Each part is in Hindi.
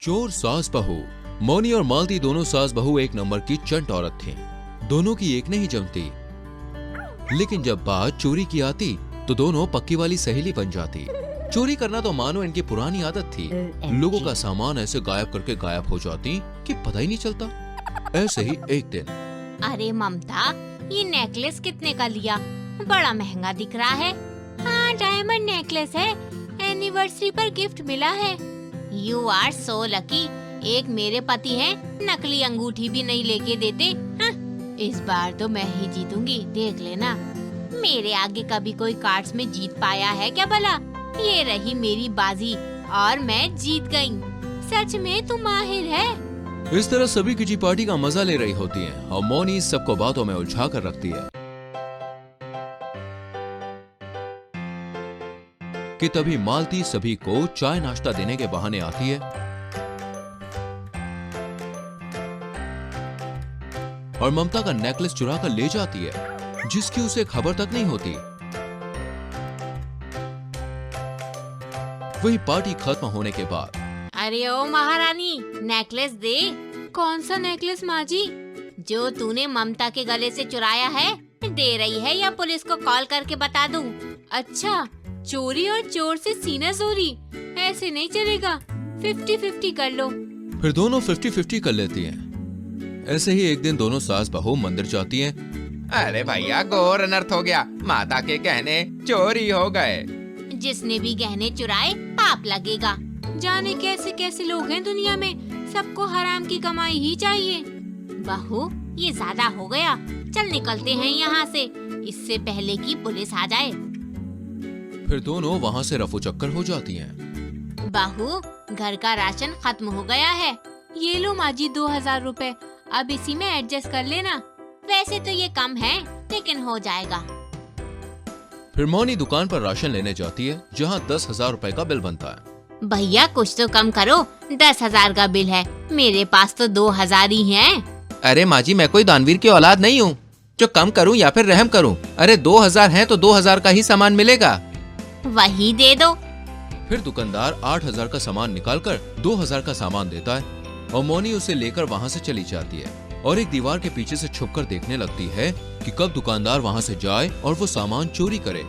चोर सास बहू। मोनी और मालती दोनों सास बहू एक नंबर की चंट औरत थीं। दोनों की एक नहीं जमती, लेकिन जब बात चोरी की आती तो दोनों पक्की वाली सहेली बन जाती। चोरी करना तो मानो इनकी पुरानी आदत थी। लोगों का सामान ऐसे गायब करके गायब हो जाती कि पता ही नहीं चलता। ऐसे ही एक दिन, अरे ममता, ये नेकलेस कितने का लिया? बड़ा महंगा दिख रहा है। हाँ, डायमंड नेकलेस है, एनिवर्सरी पर गिफ्ट मिला है। You are so lucky. एक मेरे पति हैं, नकली अंगूठी भी नहीं लेके देते। हाँ, इस बार तो मैं ही जीतूंगी, देख लेना। मेरे आगे कभी कोई कार्ड्स में जीत पाया है क्या भला? ये रही मेरी बाजी और मैं जीत गई। सच में तू माहिर है। इस तरह सभी किटी पार्टी का मजा ले रही होती हैं और मोनी सबको बातों में उलझा कर रखती है कि तभी मालती सभी को चाय नाश्ता देने के बहाने आती है और ममता का नेकलेस चुरा कर ले जाती है, जिसकी उसे खबर तक नहीं होती। वही पार्टी खत्म होने के बाद, अरे ओ महारानी, नेकलेस दे। कौन सा नेकलेस माँ जी? जो तूने ममता के गले से चुराया है। दे रही है या पुलिस को कॉल करके बता दूं? अच्छा, चोरी और चोर से सीना जोरी, ऐसे नहीं चलेगा। 50-50 कर लो। फिर दोनों 50-50 कर लेती हैं। ऐसे ही एक दिन दोनों सास बहू मंदिर जाती हैं। अरे भैया, घोर अनर्थ हो गया। माता के गहने चोरी हो गए। जिसने भी गहने चुराए पाप लगेगा। जाने कैसे कैसे लोग हैं दुनिया में, सबको हराम की कमाई ही चाहिए। बहू, ये ज्यादा हो गया। चल निकलते हैं यहाँ से, इससे पहले कि पुलिस आ जाए। फिर दोनों वहाँ से रफू चक्कर हो जाती हैं। बहू, घर का राशन खत्म हो गया है। ये लो माँ जी 2000 रुपए, अब इसी में एडजस्ट कर लेना। वैसे तो ये कम है, लेकिन हो जाएगा। फिर मोनी दुकान पर राशन लेने जाती है, जहाँ 10,000 रुपए का बिल बनता है। भैया कुछ तो कम करो, 10,000 का बिल है, मेरे पास तो 2,000 ही हैं। अरे माँ जी, मैं कोई दानवीर की औलाद नहीं हूँ जो कम करूँ या फिर रहम करूँ। अरे 2000 है तो 2000 का ही सामान मिलेगा। वही दे दो। फिर दुकानदार 8,000 का सामान निकालकर 2,000 का सामान देता है और मोनी उसे लेकर वहाँ से चली जाती है और एक दीवार के पीछे से छुपकर देखने लगती है कि कब दुकानदार वहाँ से जाए और वो सामान चोरी करे।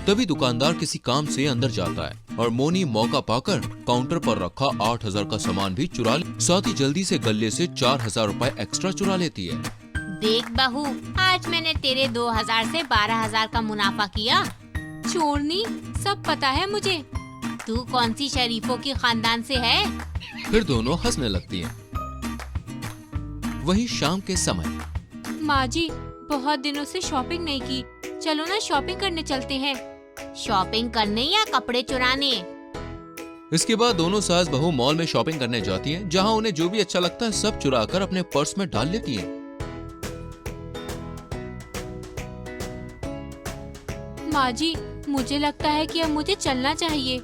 तभी दुकानदार किसी काम से अंदर जाता है और मोनी मौका पाकर काउंटर पर रखा 8,000 का सामान भी चुरा ले, साथ ही जल्दी से गले से 4,000 रुपए एक्स्ट्रा चुरा लेती है। देख बहू, आज मैंने तेरे 2,000 से 12,000 का मुनाफा किया। चोरनी, सब पता है मुझे। तू कौन सी शरीफों की खानदान से है? फिर दोनों हंसने लगती हैं। वही शाम के समय, माँ जी, बहुत दिनों से शॉपिंग नहीं की, चलो ना शॉपिंग करने चलते हैं। शॉपिंग करने या कपड़े चुराने? इसके बाद दोनों सास बहू मॉल में शॉपिंग करने जाती हैं, जहां उन्हें जो भी अच्छा लगता है सब चुराकर अपने पर्स में डाल लेती हैं। माँ जी, मुझे लगता है कि अब मुझे चलना चाहिए।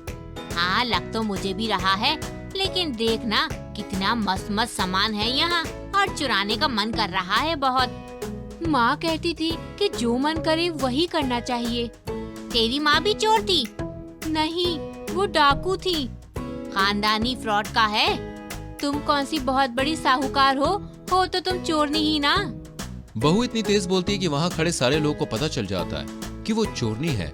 हाँ, लग तो मुझे भी रहा है, लेकिन देखना कितना मस्त मस्त सामान है यहाँ और चुराने का मन कर रहा है बहुत। माँ कहती थी कि जो मन करे वही करना चाहिए। तेरी माँ भी चोर थी? नहीं, वो डाकू थी। खानदानी फ्रॉड का है। तुम कौन सी बहुत बड़ी साहूकार हो तो तुम चोरनी ही ना। बहू इतनी तेज बोलती है कि वहाँ खड़े सारे लोगों को पता चल जाता है कि वो चोरनी है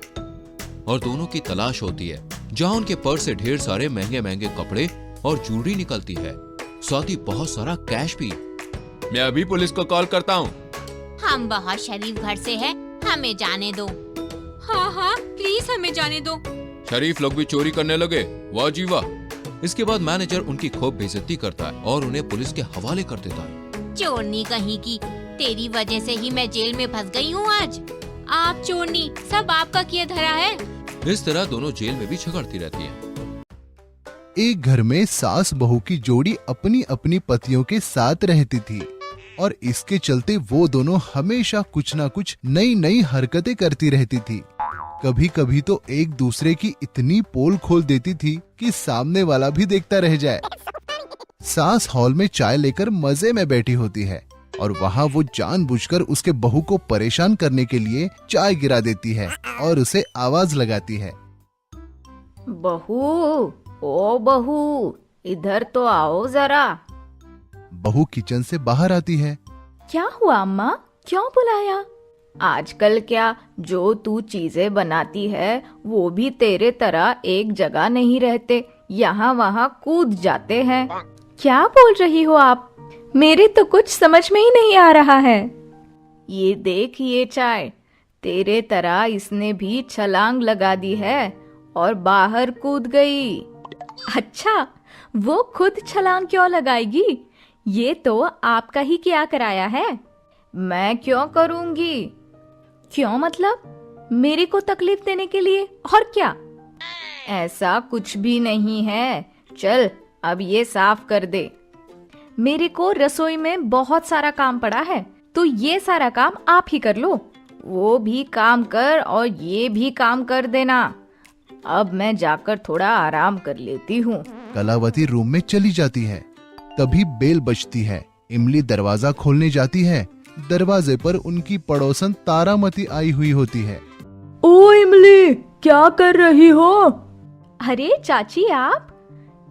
और दोनों की तलाश होती है, जहाँ उनके पर्स से ढेर सारे महंगे महंगे कपड़े और ज्वेलरी निकलती है, साथ ही बहुत सारा कैश भी। मैं अभी पुलिस को कॉल करता हूँ। हम बहुत शरीफ घर से हैं, हमें जाने दो। हाँ हाँ, प्लीज हमें जाने दो। शरीफ लोग भी चोरी करने लगे, वाह जी वाह। इसके बाद मैनेजर उनकी खूब बेइज्जती करता है और उन्हें पुलिस के हवाले कर देता है। चोरनी कहीं की, तेरी वजह से ही मैं जेल में फंस गई हूँ आज। आप चोरनी, सब आपका किया धरा है। इस तरह दोनों जेल में भी झगड़ती रहती हैं। एक घर में सास बहू की जोड़ी अपनी अपनी पतियों के साथ रहती थी और इसके चलते वो दोनों हमेशा कुछ ना कुछ नई नई हरकतें करती रहती थी। कभी कभी तो एक दूसरे की इतनी पोल खोल देती थी कि सामने वाला भी देखता रह जाए। सास हॉल में चाय लेकर मजे में बैठी होती है और वहाँ वो जानबूझकर उसके बहू को परेशान करने के लिए चाय गिरा देती है और उसे आवाज लगाती है। बहू, ओ बहू, इधर तो आओ जरा। बहू किचन से बाहर आती है। क्या हुआ अम्मा, क्यों बुलाया? आजकल क्या जो तू चीजें बनाती है वो भी तेरे तरह एक जगह नहीं रहते, यहाँ वहाँ कूद जाते हैं। क्या बोल रही हो आप? मेरे तो कुछ समझ में ही नहीं आ रहा है। ये देख ये चाय, तेरे तरह इसने भी छलांग लगा दी है और बाहर कूद गई। अच्छा, वो खुद छलांग क्यों लगाएगी? ये तो आपका ही क्या कराया है। मैं क्यों करूंगी? क्यों मतलब? मेरे को तकलीफ देने के लिए, और क्या? ऐसा कुछ भी नहीं है। चल अब ये साफ कर दे। मेरे को रसोई में बहुत सारा काम पड़ा है, तो ये सारा काम आप ही कर लो। वो भी काम कर और ये भी काम कर देना। अब मैं जाकर थोड़ा आराम कर लेती हूँ। कलावती रूम में चली जाती है। तभी बेल बजती है। इमली दरवाजा खोलने जाती है। दरवाजे पर उनकी पड़ोसन तारामती आई हुई होती है। ओ इमली, क्या कर रही हो? अरे चाची आप?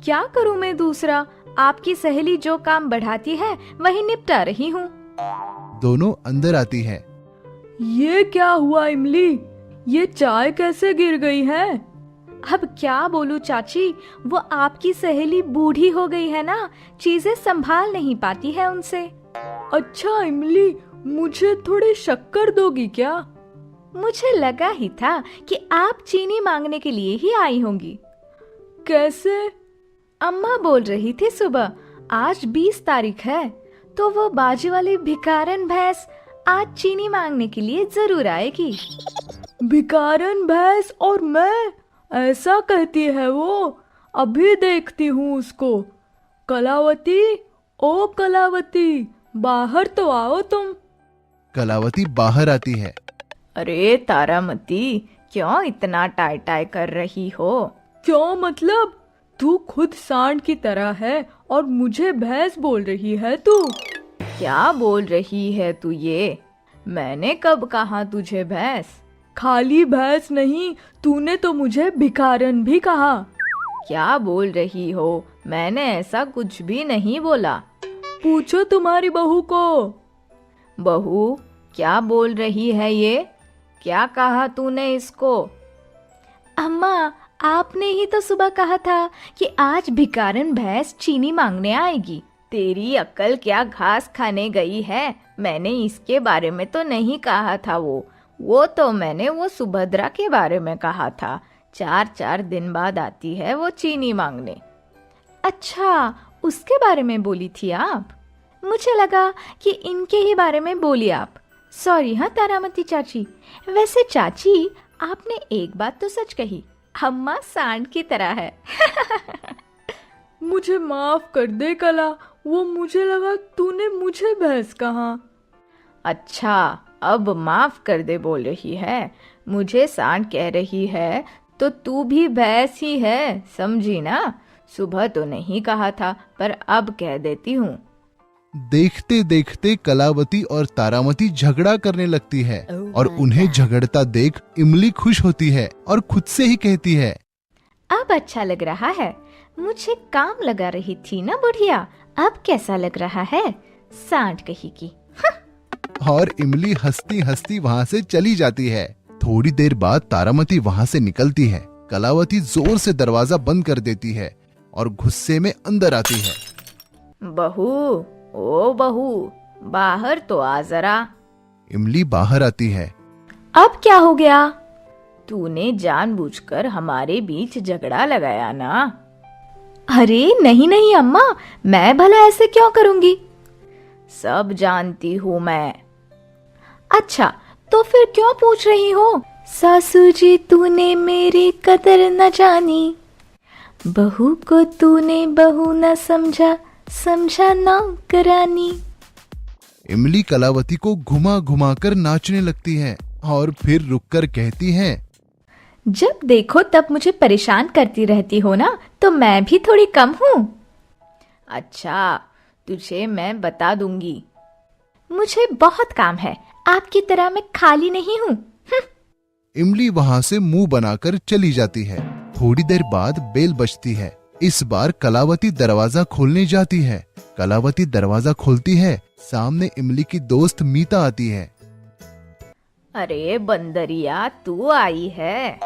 क्या करूं मैं दूसरा? आपकी सहेली जो काम बढ़ाती है वही निपटा रही हूँ। दोनों अंदर आती है। ये क्या हुआ इमली? ये चाय कैसे गिर गई है? अब क्या बोलूं चाची, वो आपकी सहेली बूढ़ी हो गई है ना, चीजें संभाल नहीं पाती है उनसे। अच्छा इमली, मुझे थोड़ी शक्कर दोगी क्या? मुझे लगा ही था कि आप चीनी मांगने के लिए ही आई होंगी। कैसे? अम्मा बोल रही थी सुबह, आज 20 तारीख है, तो वो बाजू वाली भिखारन भैंस आज चीनी मांगने के लिए जरूर आएगी। भिखारन भैंस और मैं? ऐसा कहती है वो? अभी देखती हूँ उसको। कलावती, ओ कलावती, बाहर तो आओ तुम। कलावती बाहर आती है। अरे तारामती, क्यों इतना टाई टाई कर रही हो? क्यों मतलब? तू खुद सांड की तरह है और मुझे भैंस बोल रही है तू। क्या बोल रही है तू ये? मैंने कब कहा तुझे भैंस? खाली भैंस नहीं, तूने तो मुझे भिखारन भी कहा। क्या बोल रही हो? मैंने ऐसा कुछ भी नहीं बोला। पूछो तुम्हारी बहू को। बहू, क्या बोल रही है ये? क्या कहा तूने इसको? अम्मा, आपने ही तो सुबह कहा था कि आज भिखारन भैंस चीनी मांगने आएगी। तेरी अक्ल क्या घास खाने गई है? मैंने इसके बारे में तो नहीं कहा था। वो तो मैंने वो सुभद्रा के बारे में कहा था। 4-4 दिन बाद आती है वो चीनी मांगने। अच्छा, उसके बारे में बोली थी आप? मुझे लगा कि इनके ही बारे में बोली आप। सॉरी हाँ तारामती चाची। वैसे चाची, आपने एक बात तो सच कही, अम्मा सांड की तरह है। मुझे माफ कर दे कला, वो मुझे लगा तूने मुझे भैंस कहा। अच्छा, अब माफ कर दे बोल रही है। मुझे सांड कह रही है तो तू भी भैंस ही है, समझी ना? सुबह तो नहीं कहा था, पर अब कह देती हूँ। देखते देखते कलावती और तारामती झगड़ा करने लगती है और उन्हें झगड़ता देख इमली खुश होती है और खुद से ही कहती है, अब अच्छा लग रहा है। मुझे काम लगा रही थी ना बुढ़िया, अब कैसा लग रहा है? सांड कहेगी। और इमली हंसती हंसती वहाँ से चली जाती है। थोड़ी देर बाद तारामती वहाँ से निकलती है। कलावती जोर से दरवाजा बंद कर देती है और गुस्से में अंदर आती है। बहू, ओ बहू, बाहर तो आ जरा। इमली बाहर आती है। अब क्या हो गया? तूने जानबूझकर हमारे बीच झगड़ा लगाया ना? अरे नहीं नहीं अम्मा, मैं भला ऐसे क्यों करूंगी? सब जानती हूँ मैं। अच्छा, तो फिर क्यों पूछ रही हो? सासू जी तूने मेरी कदर न जानी, बहू को तूने बहू न समझा, समझा नौकरानी। इमली कलावती को घुमा घुमा कर नाचने लगती है और फिर रुककर कहती है, जब देखो तब मुझे परेशान करती रहती हो ना, तो मैं भी थोड़ी कम हूँ? अच्छा, तुझे मैं बता दूंगी। मुझे बहुत काम है, आपकी तरह मैं खाली नहीं हूँ। इमली वहाँ से मुंह बनाकर चली जाती है। थोड़ी देर बाद बेल बजती है। इस बार कलावती दरवाजा खोलने जाती है। कलावती दरवाजा खोलती है, सामने इमली की दोस्त मीता आती है। अरे बंदरिया, तू आई है?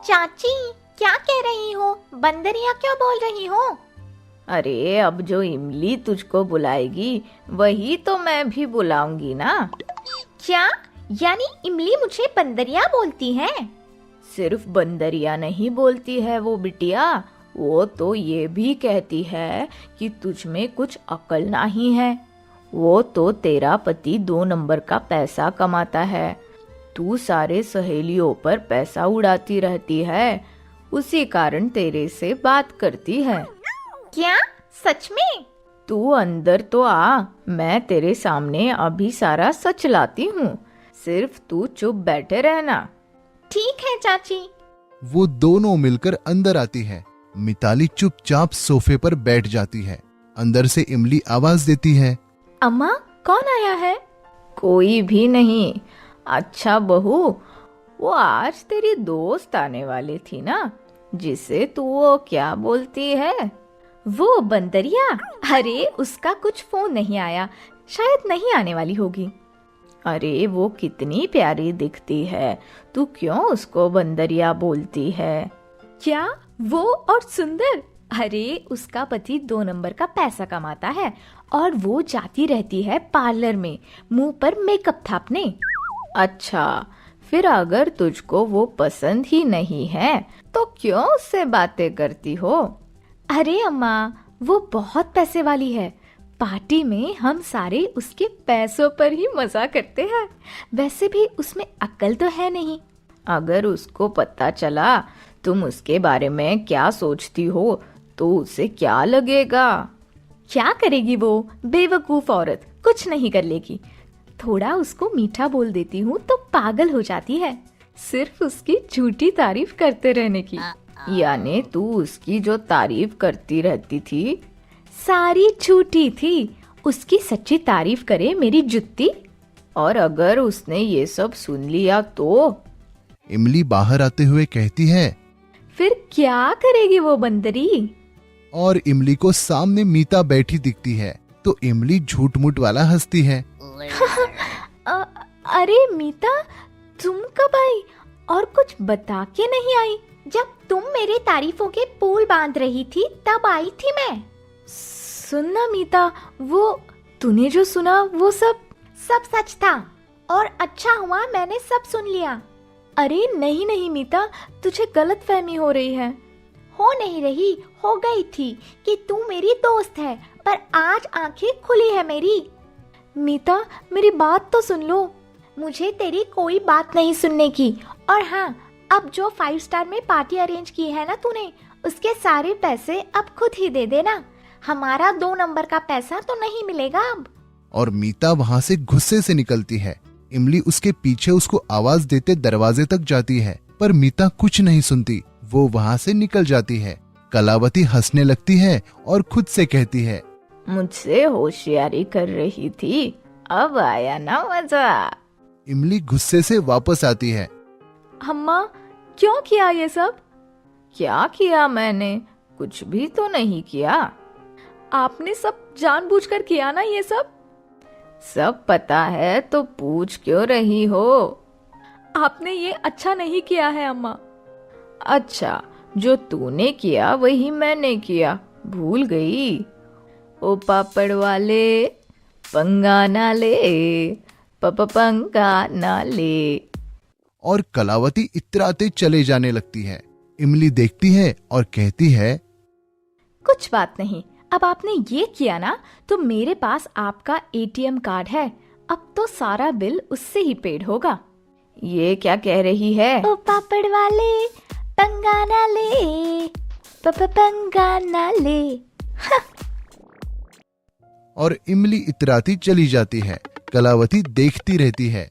चाची, क्या कह रही हो? बंदरिया क्यों बोल रही हो? अरे अब जो इमली तुझको बुलाएगी वही तो मैं भी बुलाऊंगी ना। क्या? यानी इमली मुझे बंदरिया बोलती है? सिर्फ बंदरिया नहीं बोलती है वो बिटिया, वो तो ये भी कहती है कि तुझ में कुछ अक्ल नहीं है। वो तो तेरा पति 2 नंबर का पैसा कमाता है, तू सारे सहेलियों पर पैसा उड़ाती रहती है, उसी कारण तेरे से बात करती है। क्या? सच में? तू अंदर तो आ, मैं तेरे सामने अभी सारा सच लाती हूँ, सिर्फ तू चुप बैठे रहना। ठीक है चाची। वो दोनों मिलकर अंदर आती है। मिताली चुपचाप सोफे पर बैठ जाती है। अंदर से इमली आवाज देती है, अम्मा, कौन आया है? कोई भी नहीं। अच्छा बहू, वो आज तेरी दोस्त आने वाली थी ना, जिसे तू वो क्या बोलती है? वो बंदरिया? अरे उसका कुछ फोन नहीं आया, शायद नहीं आने वाली होगी। अरे वो कितनी प्यारी दिखती है, तू क्यों उसको बंदरिया बोलती है? क्या? वो और सुंदर? अरे उसका पति 2 नंबर का पैसा कमाता है और वो जाती रहती है पार्लर में मुंह पर मेकअप थापने। अच्छा, फिर अगर तुझको वो पसंद ही नहीं है तो क्यों उससे बातें करती हो? अरे अम्मा, वो बहुत पैसे वाली है, पार्टी में हम सारे उसके पैसों पर ही मजा करते हैं। वैसे भी उसमें अक्ल तो है नहीं। अगर उसको पता चला तुम उसके बारे में क्या सोचती हो तो उसे क्या लगेगा? क्या करेगी वो बेवकूफ औरत, कुछ नहीं कर लेगी। थोड़ा उसको मीठा बोल देती हूँ तो पागल हो जाती है, सिर्फ उसकी झूठी तारीफ करते रहने की। यानी तू उसकी जो तारीफ करती रहती थी सारी झूठी थी, उसकी सच्ची तारीफ करे मेरी जुत्ती। और अगर उसने ये सब सुन लिया तो? इमली बाहर आते हुए कहती है, फिर क्या करेगी वो बंदरी? और इमली को सामने मीता बैठी दिखती है तो इमली झूठ मूठ वाला हंसती है। अरे मीता, तुम कब आई और कुछ बता के नहीं आई? जब तुम मेरे तारीफों के पुल बांध रही थी तब आई थी मैं। सुनना मीता, वो तूने जो सुना वो सब सच था और अच्छा हुआ मैंने सब सुन लिया। अरे नहीं नहीं मीता, तुझे गलतफहमी हो रही है। हो नहीं रही, हो गई थी कि तू मेरी दोस्त है, पर आज आंखें खुली है मेरी। मीता, मेरी बात तो सुन लो। मुझे तेरी कोई बात नहीं सुनने की। और हाँ, अब जो 5 स्टार में पार्टी अरेंज की है ना तूने, उसके सारे पैसे अब खुद ही दे देना। हमारा 2 नंबर का पैसा तो नहीं मिलेगा अब। और मीता वहाँ से गुस्से से निकलती है। इमली उसके पीछे उसको आवाज देते दरवाजे तक जाती है, पर मीता कुछ नहीं सुनती, वो वहाँ से निकल जाती है। कलावती हंसने लगती है और खुद से कहती है, मुझसे होशियारी कर रही थी, अब आया ना मजा। इमली गुस्से से वापस आती है। अम्मा, क्यों किया ये सब? क्या किया मैंने? कुछ भी तो नहीं किया। आपने सब जानबूझकर किया ना ये सब? सब पता है तो पूछ क्यों रही हो? आपने ये अच्छा नहीं किया है अम्मा। अच्छा, जो तूने किया वही मैंने किया, भूल गई? ओ पापड़ वाले, पंगा ना ले, पंगा ना ले। और कलावती इतराते चले जाने लगती है। इमली देखती है और कहती है, कुछ बात नहीं, अब आपने ये किया ना तो मेरे पास आपका एटीएम कार्ड है, अब तो सारा बिल उससे ही पेड होगा। ये क्या कह रही है? ओ पापड़ वाले, पंगा ना ले, पंगा ना ले। और इमली इतराती चली जाती है। कलावती देखती रहती है।